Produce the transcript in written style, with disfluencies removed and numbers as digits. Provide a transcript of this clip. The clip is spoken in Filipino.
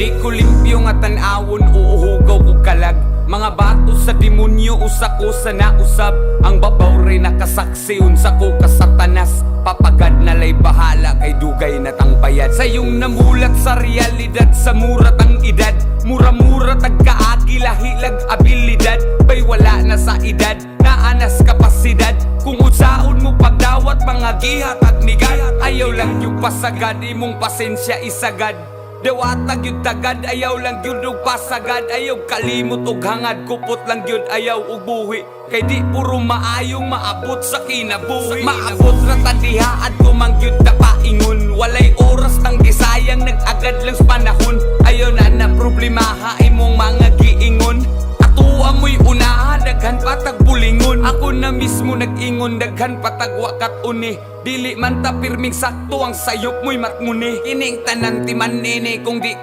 Di ko limpyo nga tan-awon, uuhugaw ko kalag. Mga bato sa demonyo, usa ko sa nausab. Ang babaw rin nakasaksi, unsa ko kasatanas. Papagad na lay bahala, kay dugay na tang bayad. Sayong namulat sa realidad, sa murat ang edad. Mura-mura tagkaagi, lahilag abilidad. Bay wala na sa edad, naanas kapasidad. Kung unsaon mo pagdawat, mga gihat at nigat. Ayaw lang yung pasagad, imong pasensya isagad. Dewatag yun tagad, ayaw lang yun og pasagad. Ayaw kalimot og hangad, kupot lang yun ayaw og buhi. Kay di puro maayong maabot sa kinabuhi. Maabot na tandihaan ko mang yun tapaingon. Walay oras nang gisayang, nag-agad lang sa panahon. Ayaw na problemaha imong mga giingon. Ato amoy unahan, daghan patag bulingon. Ako na mismo nag-ingon, daghan patag wakat uni. Dili man ta pirming sakto, ang sayop mo'y matmuni. Kining tanan ti man nene kung di